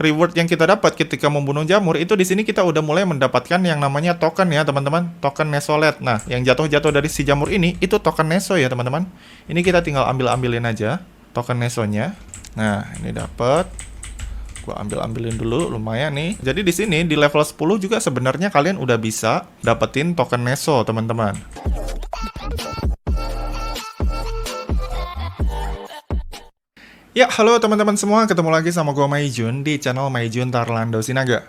reward yang kita dapat ketika membunuh jamur itu di sini kita udah mulai mendapatkan yang namanya token ya teman-teman, token Nesolet. Nah, yang jatuh-jatuh dari si jamur ini itu token Neso ya teman-teman. Ini kita tinggal ambilin aja token Nesonya. Nah, ini dapat. Gua ambilin dulu, lumayan nih. Jadi di sini di level 10 juga sebenarnya kalian udah bisa dapetin token Neso, teman-teman. Ya, halo teman-teman semua, ketemu lagi sama gua Maijun di channel Maijun Tarlando Sinaga.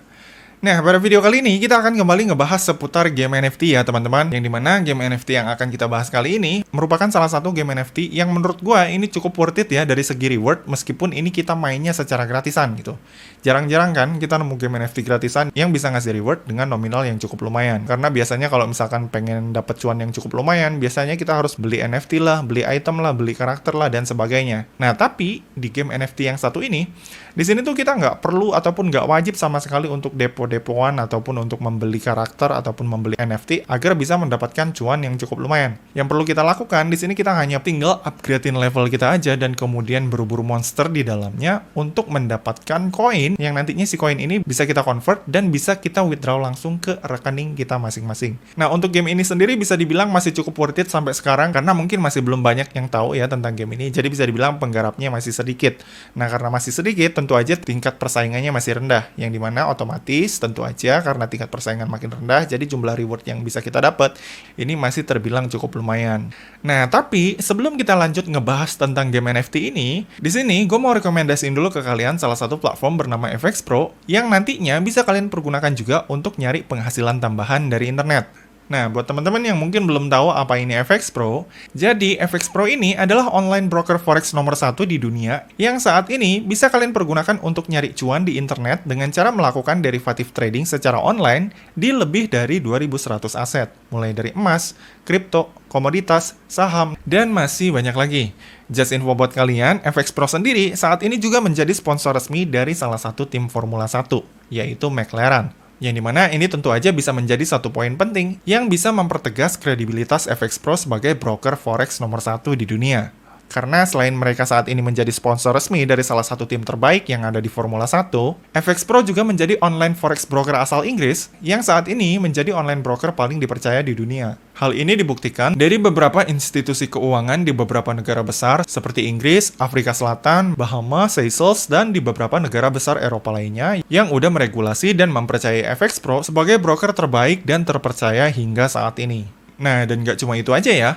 Nah, pada video kali ini kita akan kembali ngebahas seputar game NFT ya teman-teman. Yang dimana game NFT yang akan kita bahas kali ini merupakan salah satu game NFT yang menurut gua ini cukup worth it ya dari segi reward, meskipun ini kita mainnya secara gratisan gitu. Jarang-jarang kan kita nemu game NFT gratisan yang bisa ngasih reward dengan nominal yang cukup lumayan. Karena biasanya kalau misalkan pengen dapet cuan yang cukup lumayan, biasanya kita harus beli NFT lah, beli item lah, beli karakter lah, dan sebagainya. Nah, tapi di game NFT yang satu ini, di sini tuh kita nggak perlu ataupun nggak wajib sama sekali untuk depoan ataupun untuk membeli karakter ataupun membeli NFT agar bisa mendapatkan cuan yang cukup lumayan. Yang perlu kita lakukan di sini kita hanya tinggal upgradein level kita aja dan kemudian berburu monster di dalamnya untuk mendapatkan koin yang nantinya si koin ini bisa kita convert dan bisa kita withdraw langsung ke rekening kita masing-masing. Nah, untuk game ini sendiri bisa dibilang masih cukup worth it sampai sekarang karena mungkin masih belum banyak yang tahu ya tentang game ini. Jadi bisa dibilang penggarapnya masih sedikit. Nah, karena masih sedikit tentu aja tingkat persaingannya masih rendah, yang dimana otomatis tentu aja karena tingkat persaingan makin rendah, jadi jumlah reward yang bisa kita dapat ini masih terbilang cukup lumayan. Nah, tapi sebelum kita lanjut ngebahas tentang game NFT ini, di sini gue mau rekomendasiin dulu ke kalian salah satu platform bernama FX Pro yang nantinya bisa kalian pergunakan juga untuk nyari penghasilan tambahan dari internet. Nah, buat teman-teman yang mungkin belum tahu apa ini FX Pro, jadi FX Pro ini adalah online broker forex nomor 1 di dunia yang saat ini bisa kalian pergunakan untuk nyari cuan di internet dengan cara melakukan derivative trading secara online di lebih dari 2.100 aset, mulai dari emas, kripto, komoditas, saham, dan masih banyak lagi. Just info buat kalian, FX Pro sendiri saat ini juga menjadi sponsor resmi dari salah satu tim Formula 1, yaitu McLaren. Yang dimana ini tentu aja bisa menjadi satu poin penting yang bisa mempertegas kredibilitas FX Pro sebagai broker forex nomor 1 di dunia. Karena selain mereka saat ini menjadi sponsor resmi dari salah satu tim terbaik yang ada di Formula 1, FX Pro juga menjadi online forex broker asal Inggris yang saat ini menjadi online broker paling dipercaya di dunia. Hal ini dibuktikan dari beberapa institusi keuangan di beberapa negara besar seperti Inggris, Afrika Selatan, Bahamas, Seychelles, dan di beberapa negara besar Eropa lainnya yang udah meregulasi dan mempercayai FX Pro sebagai broker terbaik dan terpercaya hingga saat ini. Nah, dan nggak cuma itu aja ya.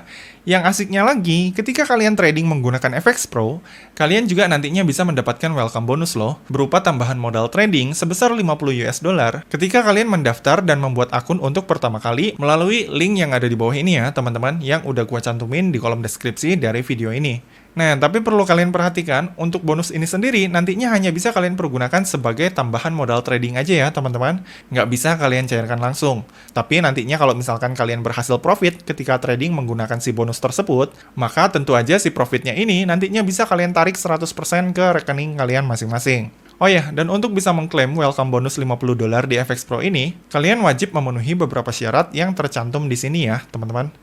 Yang asiknya lagi, ketika kalian trading menggunakan FX Pro, kalian juga nantinya bisa mendapatkan welcome bonus loh, berupa tambahan modal trading sebesar 50 US dollar ketika kalian mendaftar dan membuat akun untuk pertama kali melalui link yang ada di bawah ini ya, teman-teman, yang udah gua cantumin di kolom deskripsi dari video ini. Nah, tapi perlu kalian perhatikan, untuk bonus ini sendiri nantinya hanya bisa kalian pergunakan sebagai tambahan modal trading aja ya, teman-teman. Nggak bisa kalian cairkan langsung. Tapi nantinya kalau misalkan kalian berhasil profit ketika trading menggunakan si bonus tersebut, maka tentu aja si profitnya ini nantinya bisa kalian tarik 100% ke rekening kalian masing-masing. Oh ya, dan untuk bisa mengklaim welcome bonus 50 dolar di FX Pro ini, kalian wajib memenuhi beberapa syarat yang tercantum di sini ya, teman-teman.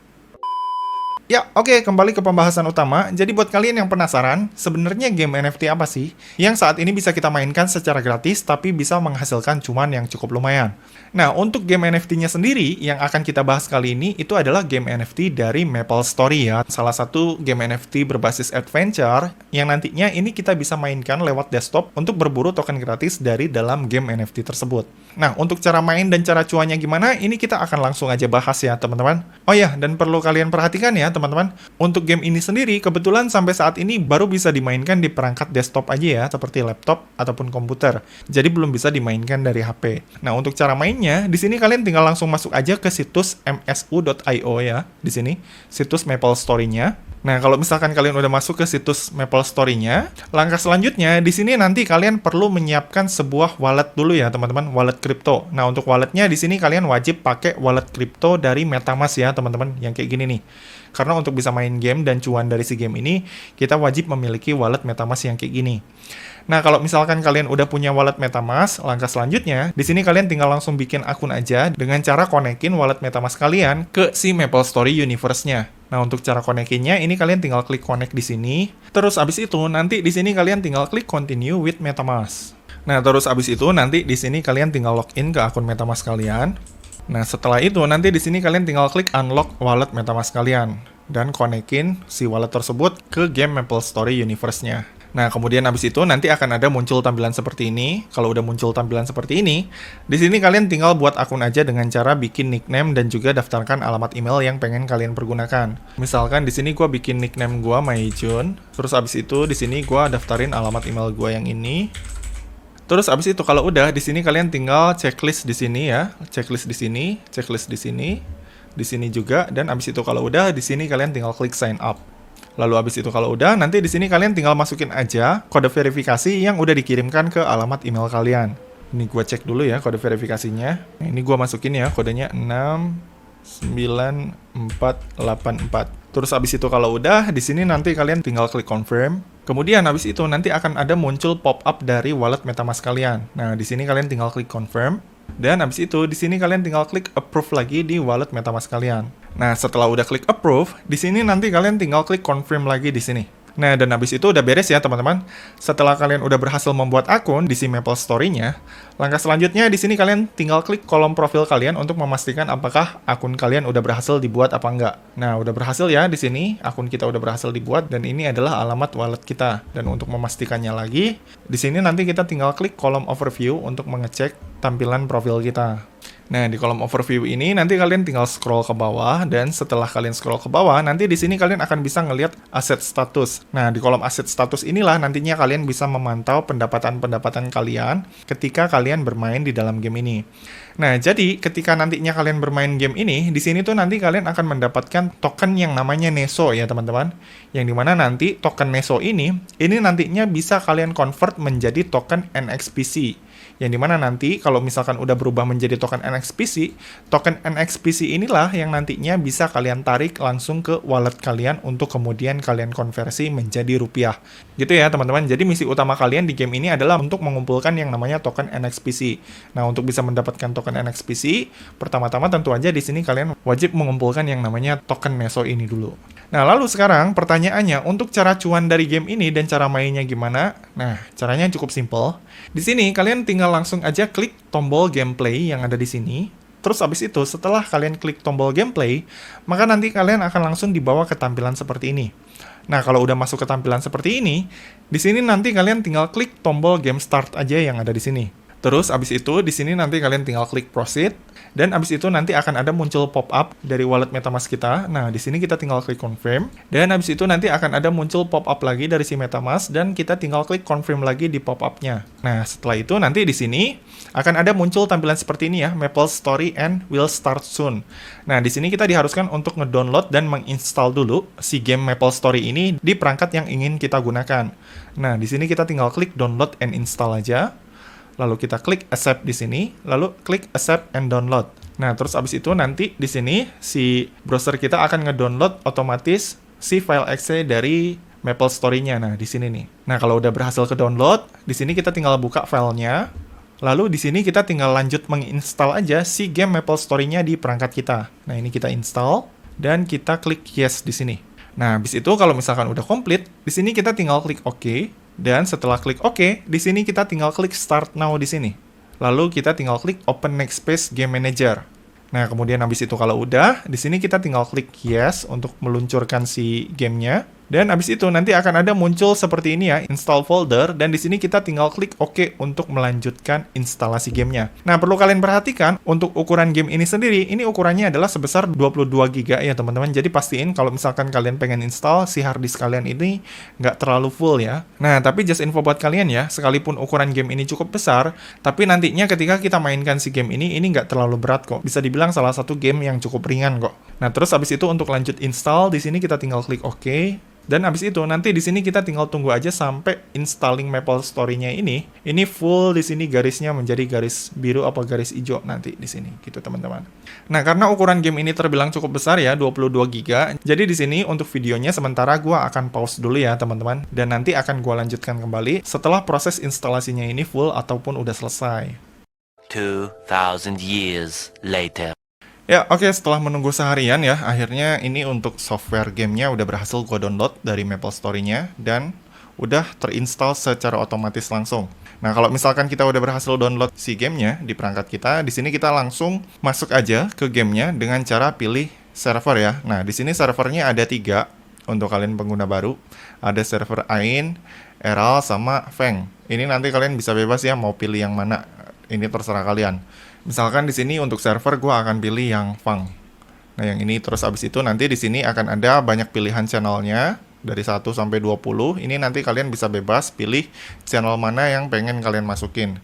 Ya, oke, kembali ke pembahasan utama. Jadi buat kalian yang penasaran, sebenarnya game NFT apa sih yang saat ini bisa kita mainkan secara gratis tapi bisa menghasilkan cuan yang cukup lumayan? Nah, untuk game NFT-nya sendiri yang akan kita bahas kali ini itu adalah game NFT dari MapleStory ya. Salah satu game NFT berbasis adventure yang nantinya ini kita bisa mainkan lewat desktop untuk berburu token gratis dari dalam game NFT tersebut. Nah, untuk cara main dan cara cuannya gimana, ini kita akan langsung aja bahas ya, teman-teman. Oh ya, dan perlu kalian perhatikan ya, teman-teman. Untuk game ini sendiri, kebetulan sampai saat ini baru bisa dimainkan di perangkat desktop aja ya, seperti laptop ataupun komputer. Jadi belum bisa dimainkan dari HP. Nah, untuk cara mainnya, di sini kalian tinggal langsung masuk aja ke situs msu.io ya, di sini, situs MapleStory-nya. Nah, kalau misalkan kalian udah masuk ke situs MapleStory-nya, langkah selanjutnya di sini nanti kalian perlu menyiapkan sebuah wallet dulu ya, teman-teman, wallet kripto. Nah, untuk walletnya di sini kalian wajib pakai wallet kripto dari MetaMask ya, teman-teman, yang kayak gini nih. Karena untuk bisa main game dan cuan dari si game ini, kita wajib memiliki wallet MetaMask yang kayak gini. Nah, kalau misalkan kalian udah punya wallet MetaMask, langkah selanjutnya, di sini kalian tinggal langsung bikin akun aja dengan cara konekin wallet MetaMask kalian ke si MapleStory Universe-nya. Nah, untuk cara konekinnya, ini kalian tinggal klik connect di sini. Terus abis itu, nanti di sini kalian tinggal klik continue with MetaMask. Nah, terus abis itu nanti di sini kalian tinggal login ke akun MetaMask kalian. Nah, setelah itu nanti di sini kalian tinggal klik unlock wallet MetaMask kalian dan konekin si wallet tersebut ke game MapleStory Universe-nya. Nah, kemudian abis itu nanti akan ada muncul tampilan seperti ini. Kalau udah muncul tampilan seperti ini, di sini kalian tinggal buat akun aja dengan cara bikin nickname dan juga daftarkan alamat email yang pengen kalian pergunakan. Misalkan di sini gua bikin nickname gua Maijun, terus abis itu di sini gua daftarin alamat email gua yang ini. Terus abis itu kalau udah di sini kalian tinggal checklist di sini ya, checklist di sini, checklist di sini juga, dan abis itu kalau udah di sini kalian tinggal klik sign up. Lalu abis itu kalau udah, nanti di sini kalian tinggal masukin aja kode verifikasi yang udah dikirimkan ke alamat email kalian. Ini gua cek dulu ya kode verifikasinya. Nah, ini gua masukin ya kodenya 69484. Terus abis itu kalau udah, di sini nanti kalian tinggal klik confirm. Kemudian abis itu nanti akan ada muncul pop-up dari wallet MetaMask kalian. Nah, di sini kalian tinggal klik confirm. Dan abis itu di sini kalian tinggal klik approve lagi di wallet MetaMask kalian. Nah, setelah udah klik approve, di sini nanti kalian tinggal klik confirm lagi di sini. Nah, dan habis itu udah beres ya, teman-teman. Setelah kalian udah berhasil membuat akun di si MapleStory-nya, langkah selanjutnya di sini kalian tinggal klik kolom profil kalian untuk memastikan apakah akun kalian udah berhasil dibuat apa enggak. Nah, udah berhasil ya di sini, akun kita udah berhasil dibuat dan ini adalah alamat wallet kita. Dan untuk memastikannya lagi, di sini nanti kita tinggal klik kolom overview untuk mengecek tampilan profil kita. Nah, di kolom overview ini nanti kalian tinggal scroll ke bawah, dan setelah kalian scroll ke bawah, nanti di sini kalian akan bisa ngelihat aset status. Nah, di kolom aset status inilah nantinya kalian bisa memantau pendapatan-pendapatan kalian ketika kalian bermain di dalam game ini. Nah, jadi ketika nantinya kalian bermain game ini, di sini tuh nanti kalian akan mendapatkan token yang namanya Neso ya, teman-teman. Yang dimana nanti token Neso ini nantinya bisa kalian convert menjadi token NXPC. Yang dimana nanti kalau misalkan udah berubah menjadi token NXPC inilah yang nantinya bisa kalian tarik langsung ke wallet kalian untuk kemudian kalian konversi menjadi rupiah. Gitu ya, teman-teman. Jadi misi utama kalian di game ini adalah untuk mengumpulkan yang namanya token NXPC. Nah, untuk bisa mendapatkan token NXPC, pertama-tama tentu aja di sini kalian wajib mengumpulkan yang namanya token Neso ini dulu. Nah, lalu sekarang pertanyaannya, untuk cara cuan dari game ini dan cara mainnya gimana? Nah, caranya cukup simple. Di sini kalian tinggal langsung aja klik tombol gameplay yang ada di sini. Terus abis itu setelah kalian klik tombol gameplay, maka nanti kalian akan langsung dibawa ke tampilan seperti ini. Nah, kalau udah masuk ke tampilan seperti ini, di sini nanti kalian tinggal klik tombol game start aja yang ada di sini. Terus abis itu di sini nanti kalian tinggal klik proceed, dan abis itu nanti akan ada muncul pop-up dari wallet MetaMask kita. Nah, di sini kita tinggal klik confirm, dan abis itu nanti akan ada muncul pop-up lagi dari si MetaMask, dan kita tinggal klik confirm lagi di pop-up-nya. Nah, setelah itu nanti di sini akan ada muncul tampilan seperti ini ya, MapleStory and will start soon. Nah, di sini kita diharuskan untuk ngedownload dan menginstal dulu si game MapleStory ini di perangkat yang ingin kita gunakan. Nah, di sini kita tinggal klik download and install aja. Lalu kita klik accept di sini, lalu klik accept and download. Nah, terus abis itu nanti di sini si browser kita akan ngedownload otomatis si file exe dari MapleStory-nya. Nah, di sini nih. Nah, kalau udah berhasil ke-download, di sini kita tinggal buka filenya. Lalu di sini kita tinggal lanjut menginstal aja si game MapleStory-nya di perangkat kita. Nah, ini kita install dan kita klik yes di sini. Nah, habis itu kalau misalkan udah komplit, di sini kita tinggal klik OK. Dan setelah klik OK, di sini kita tinggal klik Start Now di sini. Lalu kita tinggal klik Open Next Space Game Manager. Nah, kemudian habis itu kalau udah, di sini kita tinggal klik Yes untuk meluncurkan si gamenya. Dan habis itu nanti akan ada muncul seperti ini ya, install folder, dan di sini kita tinggal klik OK untuk melanjutkan instalasi gamenya. Nah, perlu kalian perhatikan untuk ukuran game ini sendiri, ini ukurannya adalah sebesar 22 GB ya teman-teman. Jadi pastiin kalau misalkan kalian pengen install si hard disk kalian ini nggak terlalu full ya. Nah, tapi just info buat kalian ya, sekalipun ukuran game ini cukup besar, tapi nantinya ketika kita mainkan si game ini nggak terlalu berat kok. Bisa dibilang salah satu game yang cukup ringan kok. Nah, terus habis itu untuk lanjut install, di sini kita tinggal klik OK. Dan habis itu nanti di sini kita tinggal tunggu aja sampai installing MapleStory-nya ini full di sini garisnya menjadi garis biru apa garis hijau nanti di sini gitu teman-teman. Nah, karena ukuran game ini terbilang cukup besar ya, 22 GB. Jadi di sini untuk videonya sementara gua akan pause dulu ya teman-teman, dan nanti akan gua lanjutkan kembali setelah proses instalasinya ini full ataupun udah selesai. 2000 years later. Ya, oke, setelah menunggu seharian ya, akhirnya ini untuk software gamenya udah berhasil gue download dari MapleStory-nya dan udah terinstall secara otomatis langsung. Nah, kalau misalkan kita udah berhasil download si gamenya di perangkat kita, di sini kita langsung masuk aja ke gamenya dengan cara pilih server ya. Nah, di sini servernya ada 3 untuk kalian pengguna baru. Ada server Ain, Eral, sama Feng. Ini nanti kalian bisa bebas ya mau pilih yang mana. Ini terserah kalian. Misalkan di sini untuk server gua akan pilih yang Feng. Nah, yang ini terus abis itu nanti di sini akan ada banyak pilihan channelnya dari 1 sampai 20. Ini nanti kalian bisa bebas pilih channel mana yang pengen kalian masukin.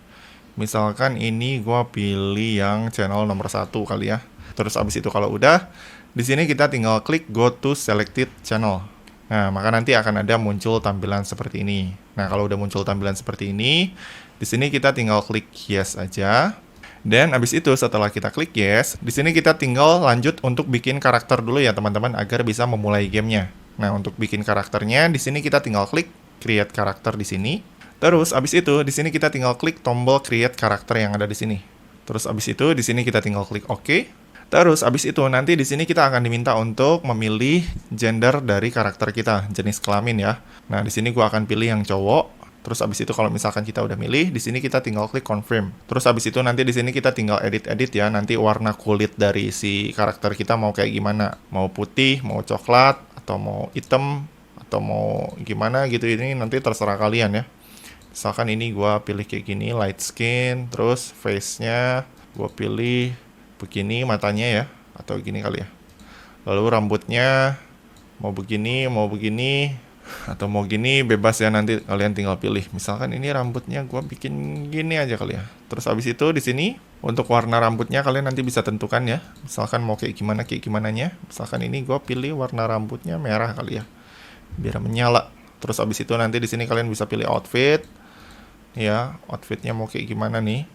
Misalkan ini gua pilih yang channel nomor 1 kali ya. Terus abis itu kalau udah, di sini kita tinggal klik go to selected channel. Nah, maka nanti akan ada muncul tampilan seperti ini. Nah, kalau udah muncul tampilan seperti ini, di sini kita tinggal klik yes aja. Dan abis itu setelah kita klik yes, di sini kita tinggal lanjut untuk bikin karakter dulu ya teman-teman agar bisa memulai gamenya. Nah, untuk bikin karakternya, di sini kita tinggal klik create karakter di sini. Terus abis itu di sini kita tinggal klik tombol create karakter yang ada di sini. Terus abis itu di sini kita tinggal klik OK. Terus abis itu nanti di sini kita akan diminta untuk memilih gender dari karakter kita, jenis kelamin ya. Nah, di sini gua akan pilih yang cowok. Terus abis itu kalau misalkan kita udah milih, di sini kita tinggal klik confirm. Terus abis itu nanti di sini kita tinggal edit ya. Nanti warna kulit dari si karakter kita mau kayak gimana? Mau putih, mau coklat, atau mau hitam, atau mau gimana gitu. Ini nanti terserah kalian ya. Misalkan ini gua pilih kayak gini, light skin. Terus face-nya gua pilih begini matanya ya, atau gini kali ya. Lalu rambutnya mau begini, atau mau gini, bebas ya, nanti kalian tinggal pilih. Misalkan ini rambutnya gua bikin gini aja kali ya. Terus habis itu di sini untuk warna rambutnya kalian nanti bisa tentukan ya. Misalkan mau kayak gimananya. Misalkan ini gua pilih warna rambutnya merah kali ya, biar menyala. Terus habis itu nanti di sini kalian bisa pilih outfit. Ya, outfitnya mau kayak gimana nih.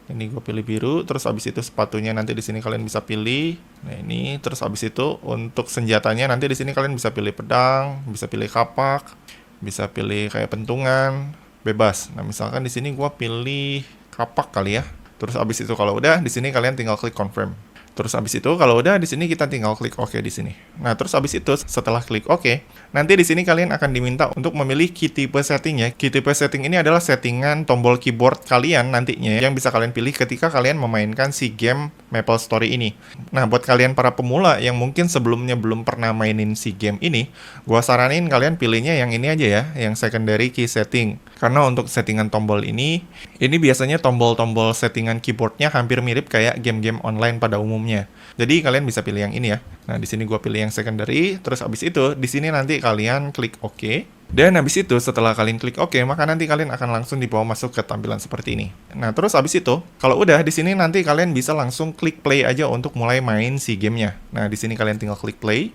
Ini gue pilih biru, terus abis itu sepatunya nanti di sini kalian bisa pilih. Nah, ini terus abis itu untuk senjatanya nanti di sini kalian bisa pilih pedang, bisa pilih kapak, bisa pilih kayak pentungan, bebas. Nah, misalkan di sini gue pilih kapak kali ya. Terus abis itu kalau udah di sini kalian tinggal klik confirm. Terus abis itu kalau udah di sini kita tinggal klik OK di sini. Nah, terus abis itu setelah klik OK, nanti di sini kalian akan diminta untuk memilih key type setting ya. Key type setting ini adalah settingan tombol keyboard kalian nantinya yang bisa kalian pilih ketika kalian memainkan si game Maple Story ini. Nah, buat kalian para pemula yang mungkin sebelumnya belum pernah mainin si game ini, gua saranin kalian pilihnya yang ini aja ya, yang secondary key setting. Karena untuk settingan tombol ini biasanya tombol-tombol settingan keyboardnya hampir mirip kayak game-game online pada umumnya. Jadi kalian bisa pilih yang ini ya. Nah, di sini gua pilih yang secondary, terus abis itu di sini nanti kalian klik OK. Dan habis itu setelah kalian klik OK, maka nanti kalian akan langsung dibawa masuk ke tampilan seperti ini. Nah, terus habis itu kalau udah di sini nanti kalian bisa langsung klik play aja untuk mulai main si gamenya. Nah, di sini kalian tinggal klik play.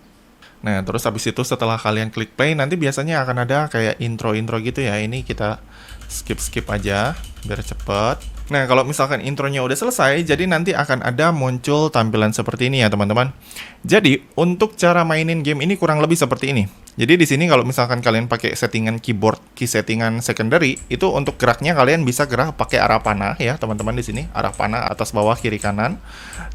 Nah, terus habis itu setelah kalian klik play, nanti biasanya akan ada kayak intro-intro gitu ya. Ini kita skip aja biar cepet. Nah, kalau misalkan intronya udah selesai, jadi nanti akan ada muncul tampilan seperti ini ya, teman-teman. Jadi, untuk cara mainin game ini kurang lebih seperti ini. Jadi di sini kalau misalkan kalian pakai settingan keyboard, key settingan secondary, itu untuk geraknya kalian bisa gerak pakai arah panah ya, teman-teman di sini, arah panah atas bawah kiri kanan.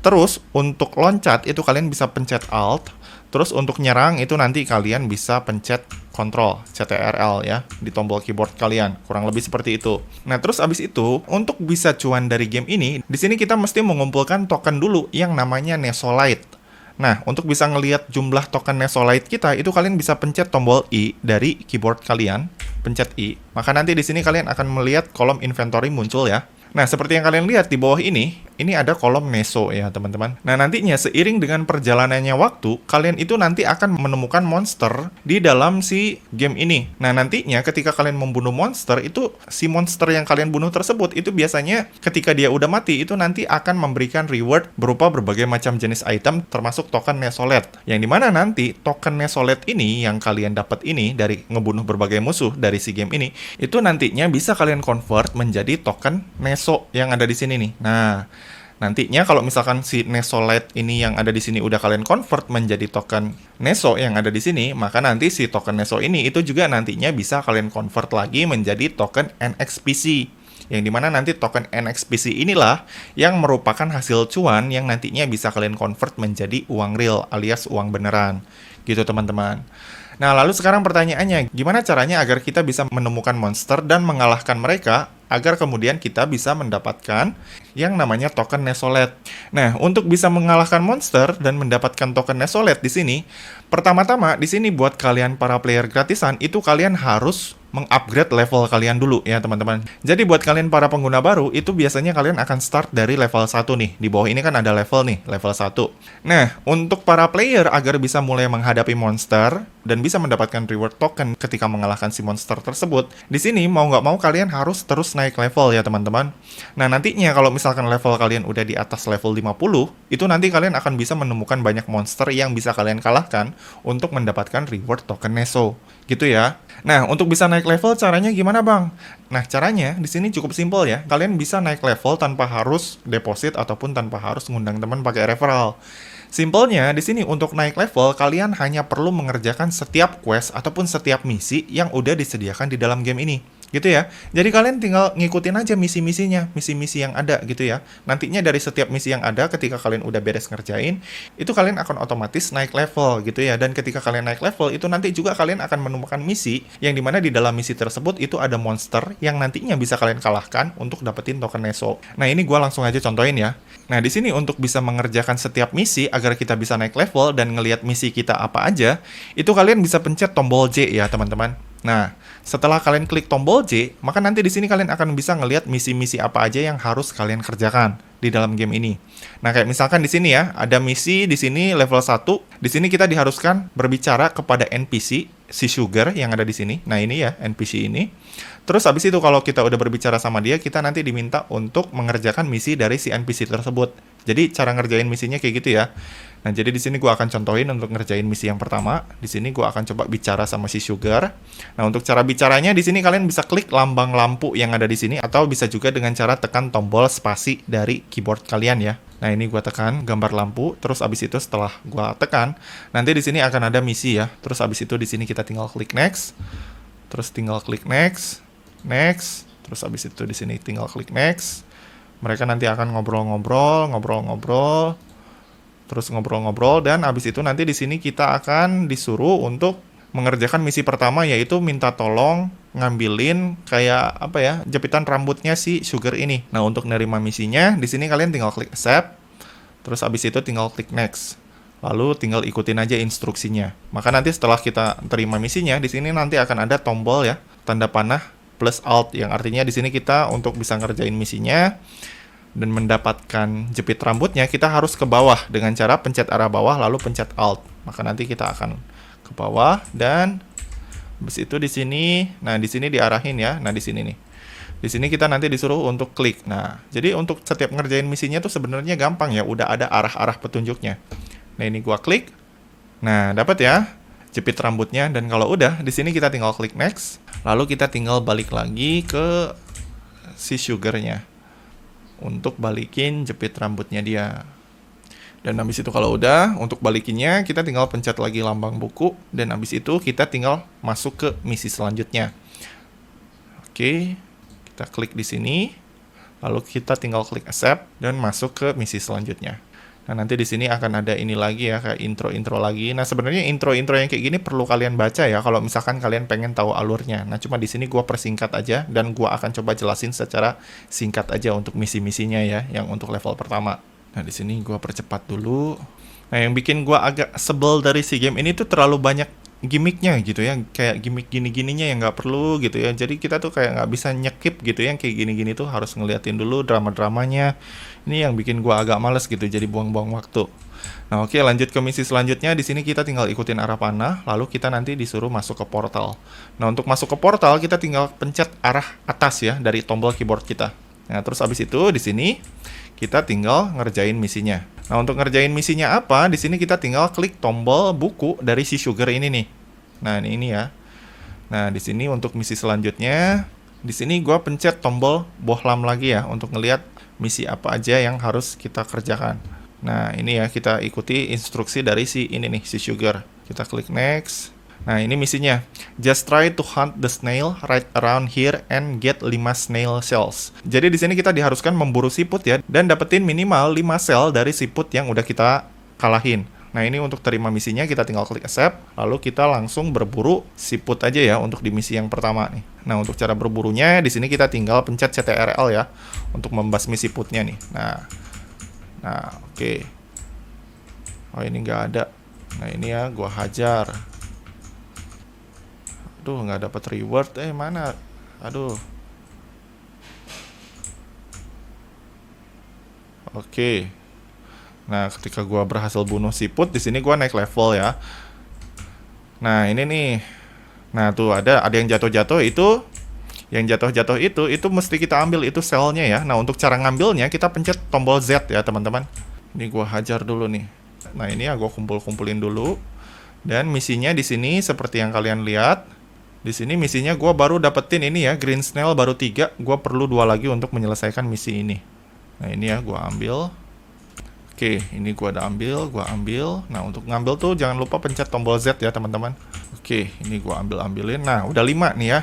Terus untuk loncat itu kalian bisa pencet Alt. Terus untuk nyerang itu nanti kalian bisa pencet Ctrl, CTRL ya, di tombol keyboard kalian. Kurang lebih seperti itu. Nah, terus abis itu, untuk bisa cuan dari game ini, di sini kita mesti mengumpulkan token dulu yang namanya Nesolite. Nah, untuk bisa ngelihat jumlah token Nesolite kita, itu kalian bisa pencet tombol I dari keyboard kalian. Pencet I. Maka nanti di sini kalian akan melihat kolom inventory muncul ya. Nah, seperti yang kalian lihat di bawah ini ada kolom Neso ya, teman-teman. Nah, nantinya seiring dengan perjalanannya waktu, kalian itu nanti akan menemukan monster di dalam si game ini. Nah, nantinya ketika kalian membunuh monster, itu si monster yang kalian bunuh tersebut, itu biasanya ketika dia udah mati, itu nanti akan memberikan reward berupa berbagai macam jenis item, termasuk token Nesolite. Yang dimana nanti token Nesolite ini yang kalian dapat ini dari ngebunuh berbagai musuh dari si game ini, itu nantinya bisa kalian convert menjadi token Neso yang ada di sini nih. Nah, nantinya kalau misalkan si Nesolite ini yang ada di sini udah kalian convert menjadi token Neso yang ada di sini, maka nanti si token Neso ini itu juga nantinya bisa kalian convert lagi menjadi token NXPC. Yang dimana nanti token NXPC inilah yang merupakan hasil cuan yang nantinya bisa kalian convert menjadi uang real alias uang beneran. Gitu teman-teman. Nah, lalu sekarang pertanyaannya, gimana caranya agar kita bisa menemukan monster dan mengalahkan mereka agar kemudian kita bisa mendapatkan yang namanya token Nesolet. Nah, untuk bisa mengalahkan monster dan mendapatkan token Nesolet di sini, pertama-tama di sini buat kalian para player gratisan itu kalian harus mengupgrade level kalian dulu ya teman-teman. Jadi buat kalian para pengguna baru itu biasanya kalian akan start dari level 1 nih. Di bawah ini kan ada level nih, level 1. Nah, untuk para player agar bisa mulai menghadapi monster dan bisa mendapatkan reward token ketika mengalahkan si monster tersebut, di sini mau nggak mau kalian harus terus naik level ya teman-teman. Nah, nantinya kalau misalkan level kalian udah di atas level 50, itu nanti kalian akan bisa menemukan banyak monster yang bisa kalian kalahkan untuk mendapatkan reward token Neso. Gitu ya. Nah, untuk bisa naik level caranya gimana, Bang? Nah, caranya di sini cukup simpel ya. Kalian bisa naik level tanpa harus deposit ataupun tanpa harus ngundang teman pakai referral. Simpelnya, di sini untuk naik level, kalian hanya perlu mengerjakan setiap quest ataupun setiap misi yang udah disediakan di dalam game ini. Gitu ya. Jadi kalian tinggal ngikutin aja misi-misinya, misi-misi yang ada gitu ya. Nantinya dari setiap misi yang ada ketika kalian udah beres ngerjain, itu kalian akan otomatis naik level gitu ya. Dan ketika kalian naik level, itu nanti juga kalian akan menemukan misi yang dimana di dalam misi tersebut itu ada monster yang nantinya bisa kalian kalahkan untuk dapetin token Neso. Nah, ini gua langsung aja contohin ya. Nah, di sini untuk bisa mengerjakan setiap misi agar kita bisa naik level dan ngelihat misi kita apa aja, itu kalian bisa pencet tombol J ya, teman-teman. Nah, setelah kalian klik tombol J, maka nanti di sini kalian akan bisa ngelihat misi-misi apa aja yang harus kalian kerjakan di dalam game ini. Nah, kayak misalkan di sini ya, ada misi di sini level 1. Di sini kita diharuskan berbicara kepada NPC si Sugar yang ada di sini. Nah, ini ya NPC ini. Terus habis itu kalau kita udah berbicara sama dia, kita nanti diminta untuk mengerjakan misi dari si NPC tersebut. Jadi cara ngerjain misinya kayak gitu ya. Nah, jadi di sini gua akan contohin untuk ngerjain misi yang pertama. Di sini gua akan coba bicara sama si Sugar. Nah, untuk cara bicaranya di sini kalian bisa klik lambang lampu yang ada di sini atau bisa juga dengan cara tekan tombol spasi dari keyboard kalian ya. Nah, ini gua tekan gambar lampu, terus abis itu setelah gua tekan, nanti di sini akan ada misi ya. Terus abis itu di sini kita tinggal klik next. Terus tinggal klik next, next. Terus abis itu di sini tinggal klik next. Mereka nanti akan ngobrol-ngobrol, terus ngobrol-ngobrol, dan abis itu nanti di sini kita akan disuruh untuk mengerjakan misi pertama, yaitu minta tolong ngambilin kayak apa ya, jepitan rambutnya si Sugar ini. Nah, untuk nerima misinya, di sini kalian tinggal klik accept, terus abis itu tinggal klik next. Lalu tinggal ikutin aja instruksinya. Maka nanti setelah kita terima misinya, di sini nanti akan ada tombol ya, tanda panah plus alt, yang artinya di sini kita untuk bisa ngerjain misinya dan mendapatkan jepit rambutnya, kita harus ke bawah dengan cara pencet arah bawah lalu pencet alt. Maka nanti kita akan ke bawah dan habis itu di sini, nah di sini diarahin ya. Nah, di sini nih. Di sini kita nanti disuruh untuk klik. Nah, jadi untuk setiap ngerjain misinya tuh sebenarnya gampang ya, udah ada arah-arah petunjuknya. Nah, ini gua klik. Nah, dapat ya jepit rambutnya, dan kalau udah di sini kita tinggal klik next. Lalu kita tinggal balik lagi ke si Sugarnya untuk balikin jepit rambutnya dia. Dan habis itu kalau udah, untuk balikinnya kita tinggal pencet lagi lambang buku, dan habis itu kita tinggal masuk ke misi selanjutnya. Oke, kita klik di sini, lalu kita tinggal klik accept dan masuk ke misi selanjutnya. Nah, nanti di sini akan ada ini lagi ya, kayak intro-intro lagi. Nah, sebenarnya intro-intro yang kayak gini perlu kalian baca ya kalau misalkan kalian pengen tahu alurnya. Nah, cuma di sini gua persingkat aja dan gua akan coba jelasin secara singkat aja untuk misi-misinya ya, yang untuk level pertama. Nah, di sini gua percepat dulu. Nah, yang bikin gua agak sebel dari si game ini tuh terlalu banyak gimmicknya gitu ya, kayak gimmick gini-gininya yang nggak perlu gitu ya. Jadi kita tuh kayak nggak bisa nyekip gitu ya, yang kayak gini-gini tuh harus ngeliatin dulu drama-dramanya. Ini yang bikin gua agak males gitu, jadi buang-buang waktu. Nah, oke, lanjut ke misi selanjutnya. Di sini kita tinggal ikutin arah panah, lalu kita nanti disuruh masuk ke portal. Nah, untuk masuk ke portal kita tinggal pencet arah atas ya dari tombol keyboard kita. Nah, terus abis itu di sini kita tinggal ngerjain misinya. Nah, untuk ngerjain misinya apa? Di sini kita tinggal klik tombol buku dari si Sugar ini nih. Nah, ini ya. Nah, di sini untuk misi selanjutnya, di sini gua pencet tombol bohlam lagi ya untuk ngelihat misi apa aja yang harus kita kerjakan. Nah, ini ya, kita ikuti instruksi dari si ini nih, si Sugar. Kita klik next. Nah, ini misinya. Just try to hunt the snail right around here and get 5 snail shells. Jadi di sini kita diharuskan memburu siput ya, dan dapetin minimal 5 shell dari siput yang udah kita kalahin. Nah, ini untuk terima misinya kita tinggal klik accept, lalu kita langsung berburu siput aja ya untuk di misi yang pertama nih. Nah, untuk cara berburunya di sini kita tinggal pencet CTRL ya untuk membasmi siputnya nih. Nah, oke. Oh, ini nggak ada. Nah, ini ya gua hajar. Aduh, nggak dapat reward. Mana? Aduh. Oke. Nah, ketika gua berhasil bunuh siput, di sini gua naik level ya. Nah, ini nih. Nah, tuh ada yang jatuh-jatuh itu. Yang jatuh-jatuh itu mesti kita ambil itu selnya ya. Nah, untuk cara ngambilnya kita pencet tombol Z ya, teman-teman. Ini gua hajar dulu nih. Nah, ini ya gua kumpul-kumpulin dulu. Dan misinya di sini seperti yang kalian lihat. Di sini misinya gua baru dapetin ini ya, green snail baru 3. Gua perlu 2 lagi untuk menyelesaikan misi ini. Nah, ini ya gua ambil. Oke, ini gua udah gua ambil. Nah, untuk ngambil tuh jangan lupa pencet tombol Z ya, teman-teman. Oke, ini gua ambilin. Nah, udah 5 nih ya.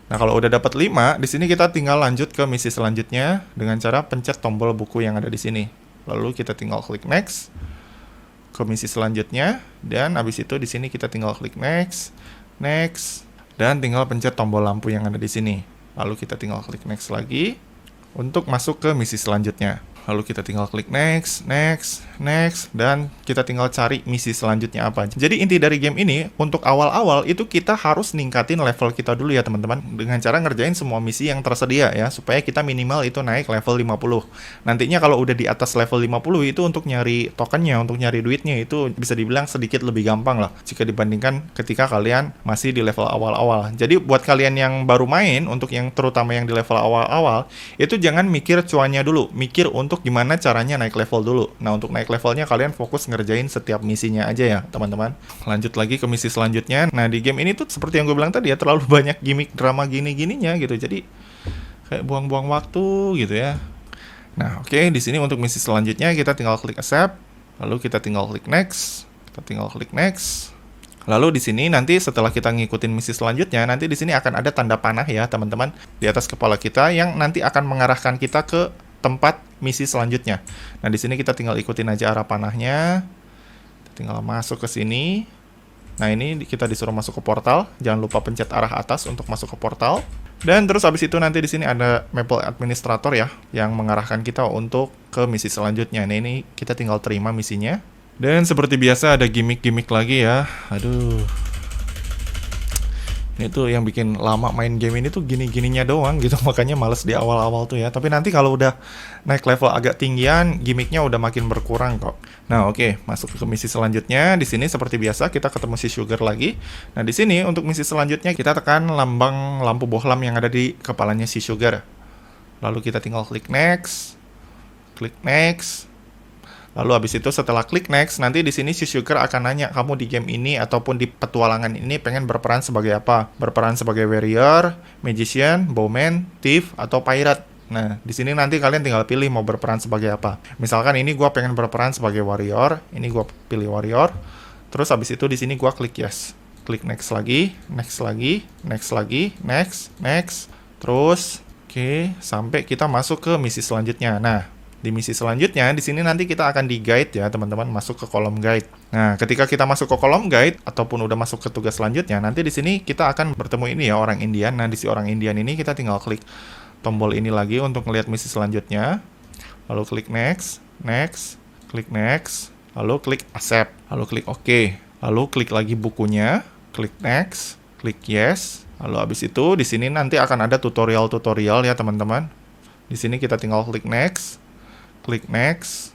Nah, kalau udah dapat 5, di sini kita tinggal lanjut ke misi selanjutnya dengan cara pencet tombol buku yang ada di sini. Lalu kita tinggal klik next ke misi selanjutnya, dan habis itu di sini kita tinggal klik next, dan tinggal pencet tombol lampu yang ada di sini. Lalu kita tinggal klik next lagi untuk masuk ke misi selanjutnya. Lalu kita tinggal klik next, dan kita tinggal cari misi selanjutnya apa. Jadi inti dari game ini, untuk awal-awal itu kita harus ningkatin level kita dulu ya teman-teman. Dengan cara ngerjain semua misi yang tersedia ya, supaya kita minimal itu naik level 50. Nantinya kalau udah di atas level 50 itu untuk nyari tokennya, untuk nyari duitnya itu bisa dibilang sedikit lebih gampang lah. Jika dibandingkan ketika kalian masih di level awal-awal. Jadi buat kalian yang baru main, untuk yang terutama yang di level awal-awal, itu jangan mikir cuannya dulu, mikir untuk gimana caranya naik level dulu. Nah, untuk naik levelnya kalian fokus ngerjain setiap misinya aja ya, teman-teman. Lanjut lagi ke misi selanjutnya. Nah, di game ini tuh seperti yang gue bilang tadi ya, terlalu banyak gimmick drama gini-gininya gitu. Jadi kayak buang-buang waktu gitu ya. Nah, oke, di sini untuk misi selanjutnya kita tinggal klik accept, lalu kita tinggal klik next, Lalu di sini nanti setelah kita ngikutin misi selanjutnya, nanti di sini akan ada tanda panah ya, teman-teman, di atas kepala kita yang nanti akan mengarahkan kita ke tempat misi selanjutnya. Nah, di sini kita tinggal ikutin aja arah panahnya. Kita tinggal masuk ke sini. Nah, ini kita disuruh masuk ke portal. Jangan lupa pencet arah atas untuk masuk ke portal. Dan terus habis itu nanti di sini ada Maple Administrator ya, yang mengarahkan kita untuk ke misi selanjutnya. Nah, ini kita tinggal terima misinya. Dan seperti biasa ada gimmick-gimmick lagi ya. Aduh. Ini tuh yang bikin lama main game ini tuh gini-gininya doang gitu, makanya males di awal-awal tuh ya. Tapi nanti kalau udah naik level agak tinggian, gimmicknya udah makin berkurang kok. Nah, oke, masuk ke misi selanjutnya. Di sini seperti biasa kita ketemu si Sugar lagi. Nah, di sini untuk misi selanjutnya kita tekan lambang lampu bohlam yang ada di kepalanya si Sugar. Lalu kita tinggal klik next. Lalu habis itu setelah klik next, nanti di sini si Sugar akan nanya kamu di game ini ataupun di petualangan ini pengen berperan sebagai apa? Berperan sebagai warrior, magician, bowman, thief, atau pirate. Nah, di sini nanti kalian tinggal pilih mau berperan sebagai apa. Misalkan ini gua pengen berperan sebagai warrior, ini gua pilih warrior. Terus habis itu di sini gua klik yes. Klik next lagi. Terus oke, sampai kita masuk ke misi selanjutnya. Nah, di misi selanjutnya, di sini nanti kita akan di-guide ya, teman-teman, masuk ke kolom guide. Nah, ketika kita masuk ke kolom guide, ataupun udah masuk ke tugas selanjutnya, nanti di sini kita akan bertemu ini ya, orang Indian. Nah, di si orang Indian ini kita tinggal klik tombol ini lagi untuk ngelihat misi selanjutnya. Lalu klik next, lalu klik accept, lalu klik OK. Lalu klik lagi bukunya, klik next, klik yes. Lalu habis itu, di sini nanti akan ada tutorial-tutorial ya, teman-teman. Di sini kita tinggal klik next. Klik next.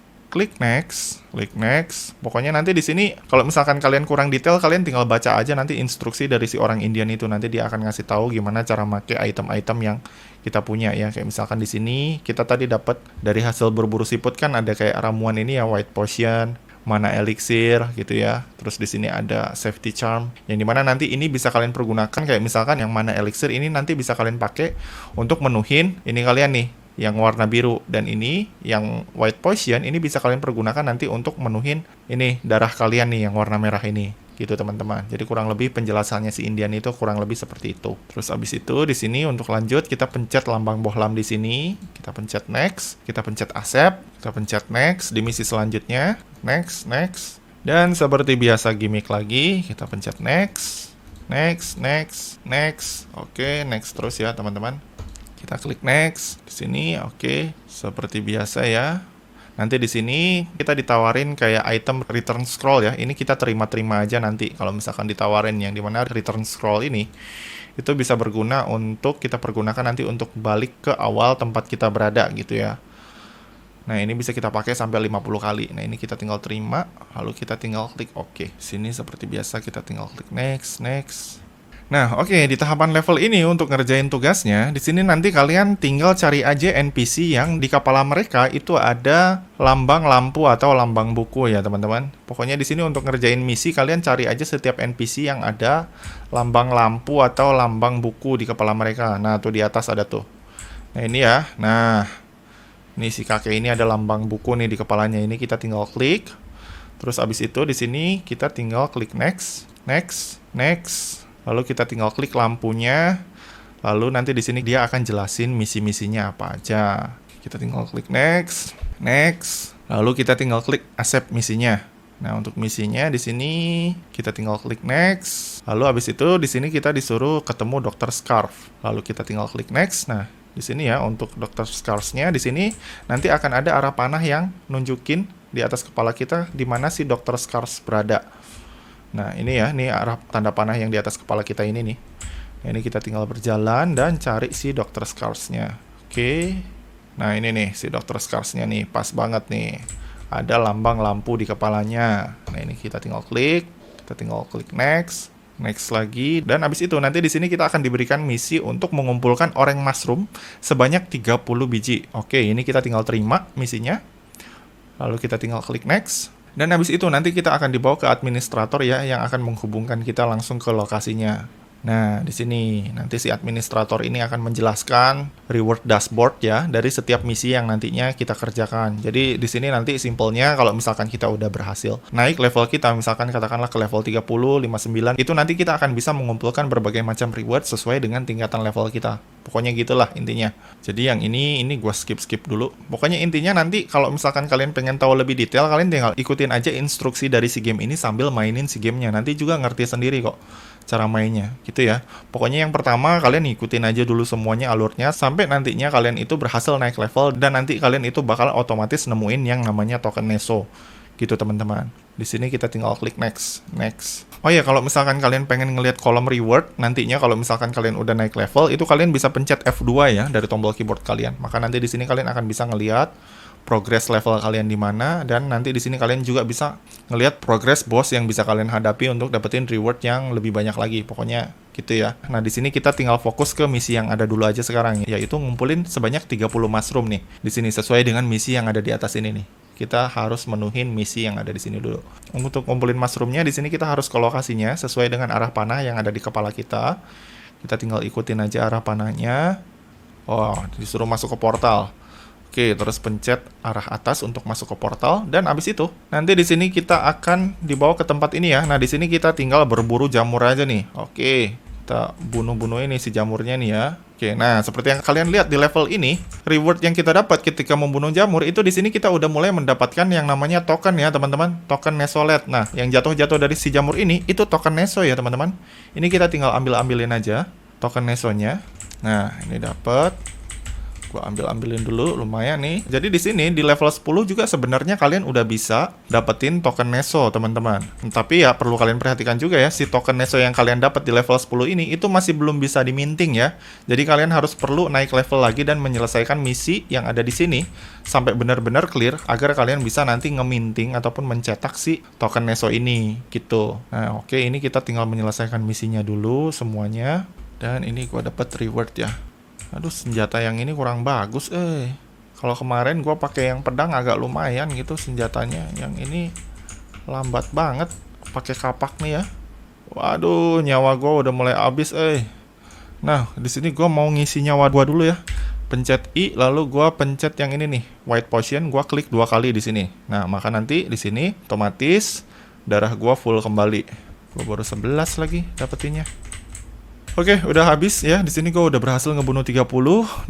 Pokoknya nanti di sini kalau misalkan kalian kurang detail, kalian tinggal baca aja nanti instruksi dari si orang Indian itu. Nanti dia akan ngasih tahu gimana cara make item-item yang kita punya ya. Kayak misalkan di sini kita tadi dapat dari hasil berburu siput kan ada kayak ramuan ini ya, white potion, mana elixir gitu ya. Terus di sini ada safety charm yang dimana nanti ini bisa kalian pergunakan, kayak misalkan yang mana elixir ini nanti bisa kalian pakai untuk menuhin ini kalian nih yang warna biru, dan ini yang white potion ini bisa kalian pergunakan nanti untuk menuhin ini darah kalian nih yang warna merah ini gitu, teman-teman. Jadi kurang lebih penjelasannya si Indian itu kurang lebih seperti itu. Terus abis itu di sini untuk lanjut kita pencet lambang bohlam di sini, kita pencet next, kita pencet accept, kita pencet next di misi selanjutnya, next. Dan seperti biasa gimmick lagi, kita pencet next, next, next, next. Oke, next terus ya teman-teman. Kita klik next di sini, oke. Seperti biasa ya. Nanti di sini kita ditawarin kayak item return scroll ya. Ini kita terima-terima aja nanti kalau misalkan ditawarin, yang dimana return scroll ini itu bisa berguna untuk kita pergunakan nanti untuk balik ke awal tempat kita berada gitu ya. Nah, ini bisa kita pakai sampai 50 kali. Nah, ini kita tinggal terima, lalu kita tinggal klik OK. Sini seperti biasa kita tinggal klik next, next. Nah, oke, di tahapan level ini untuk ngerjain tugasnya, di sini nanti kalian tinggal cari aja NPC yang di kepala mereka itu ada lambang lampu atau lambang buku ya, teman-teman. Pokoknya di sini untuk ngerjain misi kalian cari aja setiap NPC yang ada lambang lampu atau lambang buku di kepala mereka. Nah, tuh di atas ada tuh. Nah, ini ya. Nah, ini si kakek ini ada lambang buku nih di kepalanya. Ini kita tinggal klik. Terus abis itu di sini kita tinggal klik next, next, next. Lalu kita tinggal klik lampunya. Lalu nanti di sini dia akan jelasin misi-misinya apa aja. Kita tinggal klik next, next. Lalu kita tinggal klik accept misinya. Nah, untuk misinya di sini kita tinggal klik next. Lalu abis itu di sini kita disuruh ketemu Dr. Scarf. Lalu kita tinggal klik next. Nah, di sini ya untuk Dr. Scarf-nya di sini nanti akan ada arah panah yang nunjukin di atas kepala kita di mana si Dr. Scarf berada. Nah, ini ya, ini arah tanda panah yang di atas kepala kita ini nih. Nah, ini kita tinggal berjalan dan cari si Dr. Scarf-nya. Oke. Nah, ini nih si Dr. Scarf-nya nih, pas banget nih. Ada lambang lampu di kepalanya. Nah, ini kita tinggal klik next, next lagi, dan habis itu nanti di sini kita akan diberikan misi untuk mengumpulkan oranye mushroom sebanyak 30 biji. Oke, ini kita tinggal terima misinya. Lalu kita tinggal klik next. Dan habis itu nanti kita akan dibawa ke administrator ya, yang akan menghubungkan kita langsung ke lokasinya. Nah, di sini nanti si administrator ini akan menjelaskan reward dashboard ya dari setiap misi yang nantinya kita kerjakan. Jadi di sini nanti simpelnya kalau misalkan kita udah berhasil naik level kita, misalkan katakanlah ke level 30, 59, itu nanti kita akan bisa mengumpulkan berbagai macam reward sesuai dengan tingkatan level kita. Pokoknya gitulah intinya. Jadi yang ini gua skip dulu. Pokoknya intinya nanti kalau misalkan kalian pengen tahu lebih detail, kalian tinggal ikutin aja instruksi dari si game ini sambil mainin si gamenya. Nanti juga ngerti sendiri kok cara mainnya, gitu ya. Pokoknya yang pertama kalian ikutin aja dulu semuanya alurnya sampai nantinya kalian itu berhasil naik level dan nanti kalian itu bakal otomatis nemuin yang namanya token Neso. Gitu teman-teman. Di sini kita tinggal klik next, next. Oh ya, kalau misalkan kalian pengen ngelihat kolom reward, nantinya kalau misalkan kalian udah naik level, itu kalian bisa pencet F2 ya dari tombol keyboard kalian. Maka nanti di sini kalian akan bisa ngelihat progress level kalian di mana, dan nanti di sini kalian juga bisa ngelihat progress boss yang bisa kalian hadapi untuk dapetin reward yang lebih banyak lagi. Pokoknya gitu ya. Nah, di sini kita tinggal fokus ke misi yang ada dulu aja sekarang, yaitu ngumpulin sebanyak 30 mushroom nih. Di sini sesuai dengan misi yang ada di atas ini nih. Kita harus menuhin misi yang ada di sini dulu. Untuk ngumpulin mushroomnya di sini kita harus ke lokasinya sesuai dengan arah panah yang ada di kepala kita. Kita tinggal ikutin aja arah panahnya. Oh, disuruh masuk ke portal. Oke, terus pencet arah atas untuk masuk ke portal, dan abis itu nanti di sini kita akan dibawa ke tempat ini ya. Nah, di sini kita tinggal berburu jamur aja nih. Oke, kita bunuh-bunuh ini si jamurnya nih ya. Oke, nah seperti yang kalian lihat di level ini, reward yang kita dapat ketika membunuh jamur itu di sini kita udah mulai mendapatkan yang namanya token ya, teman-teman. Token Nesolet. Nah, yang jatuh-jatuh dari si jamur ini itu token Neso ya, teman-teman. Ini kita tinggal ambilin aja token Nesonya. Nah, ini dapat. Gua ambilin dulu, lumayan nih. Jadi di sini di level 10 juga sebenarnya kalian udah bisa dapetin token Neso, teman-teman. Tapi ya perlu kalian perhatikan juga ya, si token Neso yang kalian dapat di level 10 ini itu masih belum bisa diminting ya. Jadi kalian harus perlu naik level lagi dan menyelesaikan misi yang ada di sini sampai benar-benar clear agar kalian bisa nanti ngeminting ataupun mencetak si token Neso ini gitu. Nah, oke, ini kita tinggal menyelesaikan misinya dulu semuanya, dan ini gua dapat reward ya. Aduh, senjata yang ini kurang bagus, Kalau kemarin gua pakai yang pedang agak lumayan gitu senjatanya. Yang ini lambat banget, pakai kapak nih ya. Waduh, nyawa gua udah mulai habis, Nah, di sini gua mau ngisi nyawa gua dulu ya. Pencet I, lalu gua pencet yang ini nih, White Potion, gua klik 2 kali di sini. Nah, maka nanti di sini otomatis darah gua full kembali. Gua baru 11 lagi dapetinnya. Oke, udah habis ya. Di sini gue udah berhasil ngebunuh 30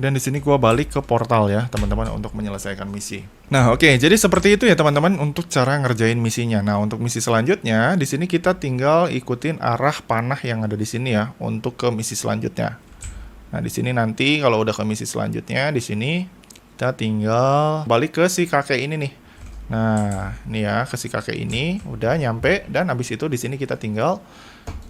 dan di sini gue balik ke portal ya, teman-teman, untuk menyelesaikan misi. Nah, oke, jadi seperti itu ya teman-teman untuk cara ngerjain misinya. Nah, untuk misi selanjutnya, di sini kita tinggal ikutin arah panah yang ada di sini ya untuk ke misi selanjutnya. Nah, di sini nanti kalau udah ke misi selanjutnya, di sini kita tinggal balik ke si kakek ini nih. Nah, ini ya, ke si kakek ini udah nyampe dan habis itu di sini kita tinggal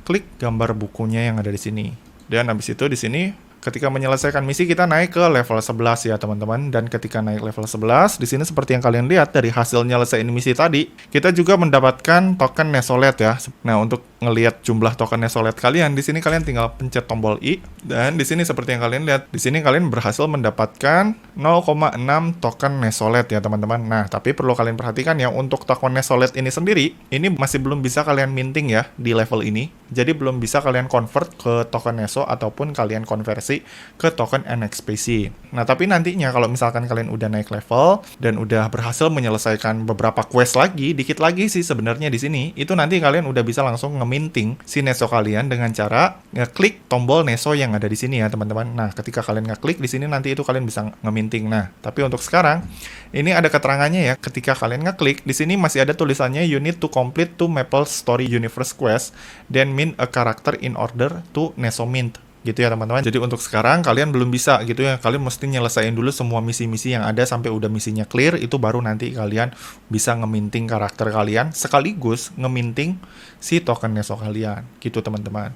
klik gambar bukunya yang ada di sini. Dan habis itu di sini ketika menyelesaikan misi kita naik ke level 11 ya teman-teman. Dan ketika naik level 11 di sini seperti yang kalian lihat dari hasil nyelesain misi tadi, kita juga mendapatkan token Nesolet ya. Nah, untuk ngelihat jumlah token Nesolet kalian, di sini kalian tinggal pencet tombol I dan di sini seperti yang kalian lihat, di sini kalian berhasil mendapatkan 0,6 token Nesolet ya teman-teman. Nah, tapi perlu kalian perhatikan ya, untuk token Nesolet ini sendiri, ini masih belum bisa kalian minting ya di level ini. Jadi belum bisa kalian convert ke token Neso ataupun kalian konversi ke token NXPC. Nah, tapi nantinya kalau misalkan kalian udah naik level dan udah berhasil menyelesaikan beberapa quest lagi, dikit lagi sih sebenarnya di sini, itu nanti kalian udah bisa langsung ngeminting si Neso kalian dengan cara ngeklik tombol Neso yang ada di sini ya, teman-teman. Nah, ketika kalian ngeklik di sini nanti itu kalian bisa ngeminting. Nah, tapi untuk sekarang ini ada keterangannya ya, ketika kalian ngeklik di sini masih ada tulisannya you need to complete two Maple Story Universe quest then mint a character in order to Neso mint. Gitu ya teman-teman. Jadi untuk sekarang kalian belum bisa gitu ya. Kalian mesti nyelesain dulu semua misi-misi yang ada sampai udah misinya clear, itu baru nanti kalian bisa ngeminting karakter kalian sekaligus ngeminting si token Neso kalian. Gitu teman-teman.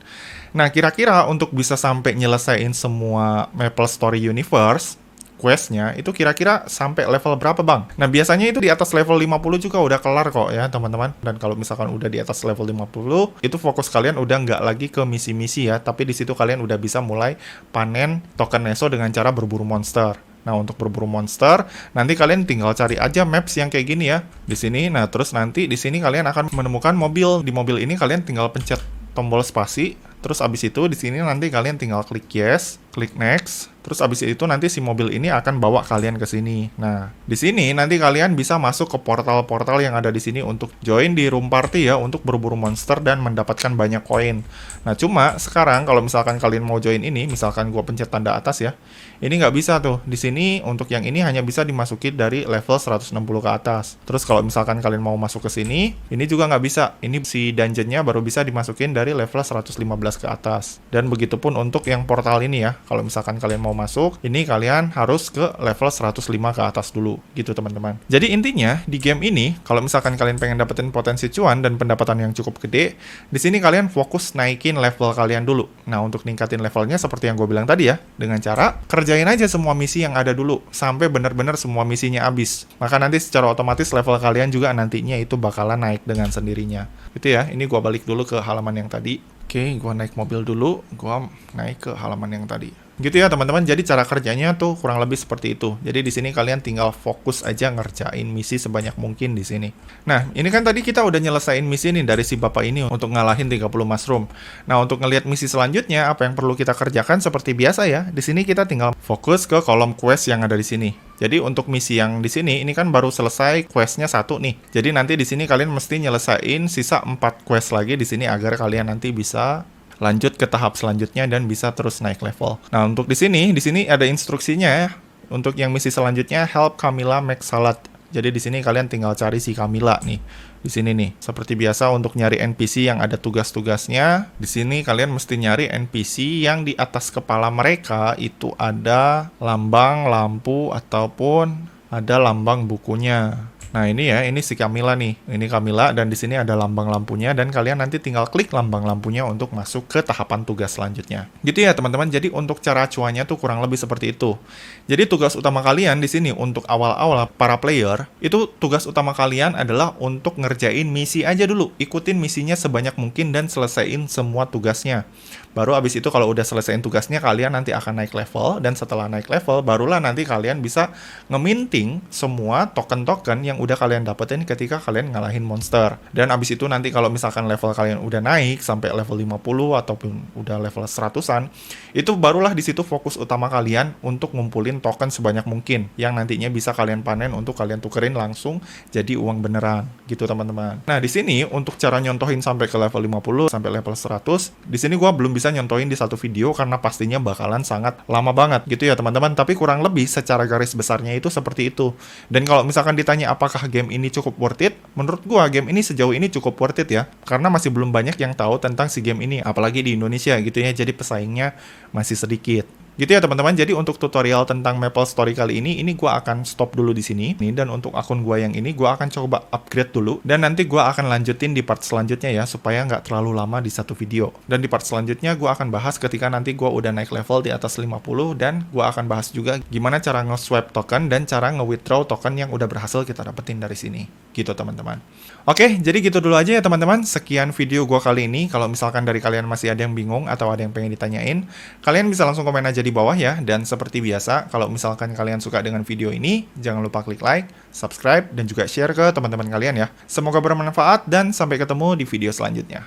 Nah, kira-kira untuk bisa sampai nyelesain semua Maple Story Universe questnya itu kira-kira sampai level berapa bang? Nah, biasanya itu di atas level 50 juga udah kelar kok ya teman-teman. Dan kalau misalkan udah di atas level 50, itu fokus kalian udah nggak lagi ke misi-misi ya, tapi di situ kalian udah bisa mulai panen token Neso dengan cara berburu monster. Nah, untuk berburu monster, nanti kalian tinggal cari aja maps yang kayak gini ya di sini. Nah, terus nanti di sini kalian akan menemukan mobil. Di mobil ini kalian tinggal pencet tombol spasi. Terus abis itu di sini nanti kalian tinggal klik yes, klik next. Terus abis itu nanti si mobil ini akan bawa kalian ke sini. Nah, di sini nanti kalian bisa masuk ke portal-portal yang ada di sini untuk join di room party ya, untuk berburu monster dan mendapatkan banyak koin. Nah, cuma sekarang kalau misalkan kalian mau join ini, misalkan gua pencet tanda atas ya, ini nggak bisa tuh. Di sini untuk yang ini hanya bisa dimasuki dari level 160 ke atas. Terus kalau misalkan kalian mau masuk ke sini, ini juga nggak bisa. Ini si dungeonnya baru bisa dimasukin dari level 115 ke atas. Dan begitupun untuk yang portal ini ya. Kalau misalkan kalian mau masuk, ini kalian harus ke level 105 ke atas dulu, gitu teman-teman. Jadi intinya di game ini, kalau misalkan kalian pengen dapetin potensi cuan dan pendapatan yang cukup gede, di sini kalian fokus naikin level kalian dulu. Nah, untuk ningkatin levelnya seperti yang gue bilang tadi ya, dengan cara kerjain aja semua misi yang ada dulu sampai benar-benar semua misinya habis. Maka nanti secara otomatis level kalian juga nantinya itu bakalan naik dengan sendirinya. Gitu ya. Ini gue balik dulu ke halaman yang tadi. Oke, gue naik mobil dulu, gue naik ke halaman yang tadi. Gitu ya teman-teman, jadi cara kerjanya tuh kurang lebih seperti itu. Jadi di sini kalian tinggal fokus aja ngerjain misi sebanyak mungkin di sini. Nah, ini kan tadi kita udah nyelesain misi nih dari si bapak ini untuk ngalahin 30 mushroom. Nah, untuk ngelihat misi selanjutnya apa yang perlu kita kerjakan seperti biasa ya. Di sini kita tinggal fokus ke kolom quest yang ada di sini. Jadi untuk misi yang di sini ini kan baru selesai questnya 1 nih. Jadi nanti di sini kalian mesti nyelesain sisa 4 quest lagi di sini agar kalian nanti bisa lanjut ke tahap selanjutnya dan bisa terus naik level. Nah, untuk di sini ada instruksinya ya. Untuk yang misi selanjutnya help Camilla make salad. Jadi di sini kalian tinggal cari si Camilla nih. Di sini nih, seperti biasa untuk nyari NPC yang ada tugas-tugasnya. Di sini kalian mesti nyari NPC yang di atas kepala mereka itu ada lambang lampu ataupun ada lambang bukunya. Nah, ini ya, ini si Camilla nih. Ini Camilla dan di sini ada lambang lampunya dan kalian nanti tinggal klik lambang lampunya untuk masuk ke tahapan tugas selanjutnya. Gitu ya, teman-teman. Jadi untuk cara cuannya tuh kurang lebih seperti itu. Jadi tugas utama kalian di sini untuk awal-awal para player, itu tugas utama kalian adalah untuk ngerjain misi aja dulu. Ikutin misinya sebanyak mungkin dan selesaiin semua tugasnya. Baru abis itu kalau udah selesaiin tugasnya, kalian nanti akan naik level dan setelah naik level, barulah nanti kalian bisa ngeminting semua token-token yang udah kalian dapetin ketika kalian ngalahin monster. Dan abis itu nanti kalau misalkan level kalian udah naik sampai level 50 ataupun udah level 100-an, itu barulah di situ fokus utama kalian untuk ngumpulin token sebanyak mungkin yang nantinya bisa kalian panen untuk kalian tukerin langsung jadi uang beneran gitu teman-teman. Nah, di sini untuk cara nyontohin sampai ke level 50 sampai level 100, di sini gua belum bisa nyontohin di satu video karena pastinya bakalan sangat lama banget gitu ya teman-teman. Tapi kurang lebih secara garis besarnya itu seperti itu. Dan kalau misalkan ditanya apakah game ini cukup worth it, menurut gua game ini sejauh ini cukup worth it ya, karena masih belum banyak yang tahu tentang si game ini, apalagi di Indonesia gitu ya, jadi pesaingnya masih sedikit. Gitu ya teman-teman. Jadi untuk tutorial tentang Maple Story kali ini gua akan stop dulu di sini. Dan untuk akun gua yang ini gua akan coba upgrade dulu, dan nanti gua akan lanjutin di part selanjutnya ya, supaya nggak terlalu lama di satu video. Dan di part selanjutnya gua akan bahas ketika nanti gua udah naik level di atas 50, dan gua akan bahas juga gimana cara nge-swap token dan cara nge-withdraw token yang udah berhasil kita dapetin dari sini. Gitu teman-teman. Oke, jadi gitu dulu aja ya teman-teman. Sekian video gua kali ini. Kalau misalkan dari kalian masih ada yang bingung atau ada yang pengen ditanyain, kalian bisa langsung komen aja di bawah ya. Dan seperti biasa, kalau misalkan kalian suka dengan video ini, jangan lupa klik like, subscribe, dan juga share ke teman-teman kalian ya. Semoga bermanfaat dan sampai ketemu di video selanjutnya.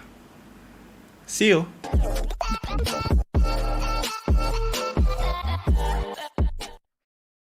See you!